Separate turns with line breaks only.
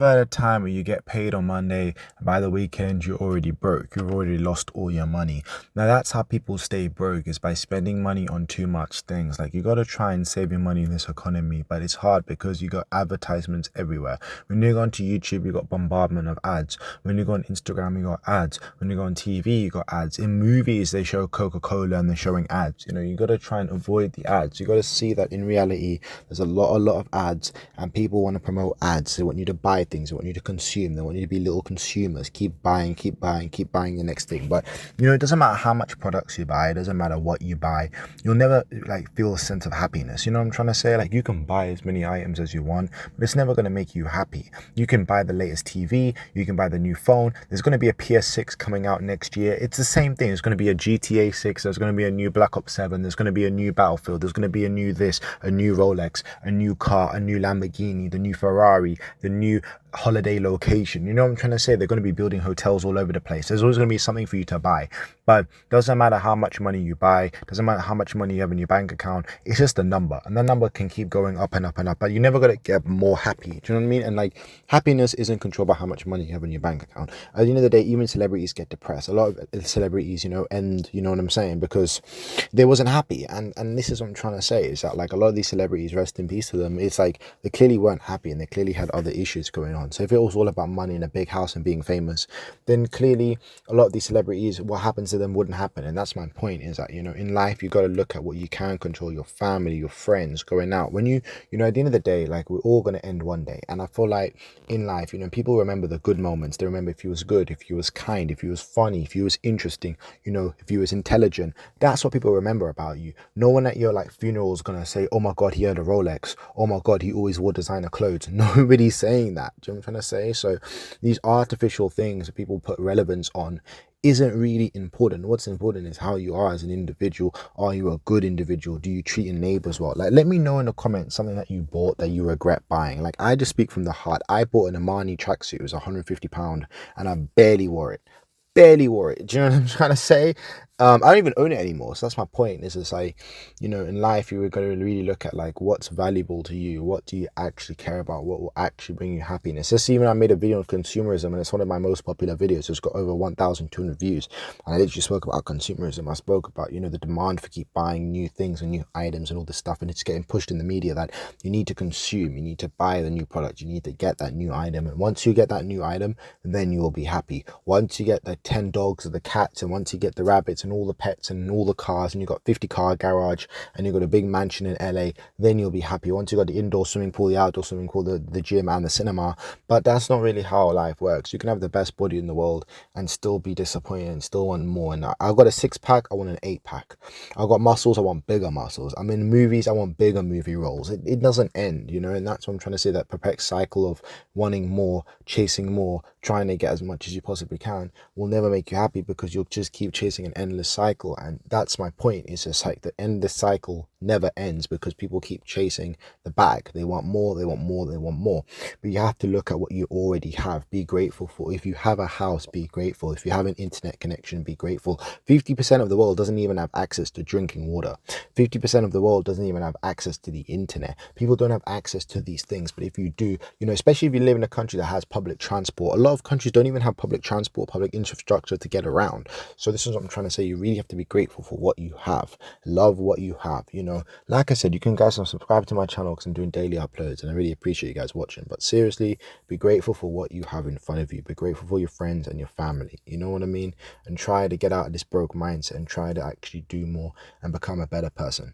But at a time where you get paid on Monday, by the weekend you're already broke. You've already lost all your money. Now that's how people stay broke, is by spending money on too much things. Like, you gotta try and save your money in this economy, but it's hard because you got advertisements everywhere. When you go onto YouTube, you got bombardment of ads. When you go on Instagram, you got ads. When you go on TV, you got ads. In movies, they show Coca-Cola and they're showing ads. You gotta try and avoid the ads. You gotta see that in reality, there's a lot of ads, and people want to promote ads. They want you to buy things, they want you to consume, they want you to be little consumers. Keep buying, keep buying, keep buying the next thing. But it doesn't matter how much products you buy, it doesn't matter what you buy, you'll never like feel a sense of happiness. You know what I'm trying to say? Like, you can buy as many items as you want, but it's never going to make you happy. You can buy the latest TV, you can buy the new phone, there's going to be a PS6 coming out next year. It's the same thing. There's going to be a GTA 6, there's going to be a new Black Ops 7, there's going to be a new Battlefield, there's going to be a new this, a new Rolex, a new car, a new Lamborghini, the new Ferrari, the new holiday location. You know what I'm trying to say? They're going to be building hotels all over the place. There's always going to be something for you to buy. But doesn't matter how much money you buy, doesn't matter how much money you have in your bank account, it's just a number, and that number can keep going up and up and up, but you're never going to get more happy. Do you know what I mean? And like, happiness isn't controlled by how much money you have in your bank account. At the end of the day, even celebrities get depressed. A lot of celebrities, end, you know what I'm saying, because they wasn't happy. And this is what I'm trying to say, is that like, a lot of these celebrities, rest in peace to them, it's like they clearly weren't happy and they clearly had other issues going on. So if it was all about money and a big house and being famous, then clearly a lot of these celebrities, what happens to them wouldn't happen. And that's my point, is that in life, you got to look at what you can control: your family, your friends, going out. When at the end of the day, like, we're all going to end one day. And I feel like in life, people remember the good moments. They remember if you was good, if you was kind, if you was funny, if you was interesting, if you was intelligent. That's what people remember about you. No one at your like funeral is gonna say, oh my god, he had a Rolex, oh my god, he always wore designer clothes. Nobody's saying that. Do you know what I'm trying to say? So these artificial things that people put relevance on isn't really important. What's important is how you are as an individual. Are you a good individual? Do you treat your neighbors well? Like, let me know in the comments something that you bought that you regret buying. Like, I just speak from the heart. I bought an Armani tracksuit. It was £150 and I barely wore it. Barely wore it. Do you know what I'm trying to say? I don't even own it anymore. So that's my point. Is it's like, in life, you were going to really look at like, what's valuable to you, what do you actually care about, what will actually bring you happiness. Just even I made a video on consumerism, and it's one of my most popular videos. It's got over 1,200 views, and I literally spoke about consumerism. I spoke about the demand for keep buying new things and new items and all this stuff, and it's getting pushed in the media that you need to consume, you need to buy the new product, you need to get that new item, and once you get that new item, then you will be happy. Once you get the 10 dogs or the cats, and once you get the rabbits and all the pets and all the cars, and you've got 50 car garage, and you've got a big mansion in LA, then you'll be happy. Once you've got the indoor swimming pool, the outdoor swimming pool, the gym and the cinema. But that's not really how life works. You can have the best body in the world and still be disappointed and still want more. And I've got a 6-pack, I want an 8-pack. I've got muscles, I want bigger muscles. I'm in movies, I want bigger movie roles. It doesn't end, and that's what I'm trying to say. That perpetual cycle of wanting more, chasing more, trying to get as much as you possibly can will never make you happy, because you'll just keep chasing an endless cycle. And that's my point. It's just like the endless cycle never ends, because people keep chasing the bag. They want more, they want more, they want more. But you have to look at what you already have. Be grateful for. If you have a house, be grateful. If you have an internet connection, be grateful. 50% of the world doesn't even have access to drinking water. 50% of the world doesn't even have access to the internet. People don't have access to these things. But if you do, especially if you live in a country that has public transport, a lot of countries don't even have public transport, public infrastructure to get around. So this is what I'm trying to say. You really have to be grateful for what you have. Love what you have. Like I said, you can guys subscribe to my channel because I'm doing daily uploads, and I really appreciate you guys watching. But seriously, be grateful for what you have in front of you. Be grateful for your friends and your family. You know what I mean? And try to get out of this broke mindset and try to actually do more and become a better person.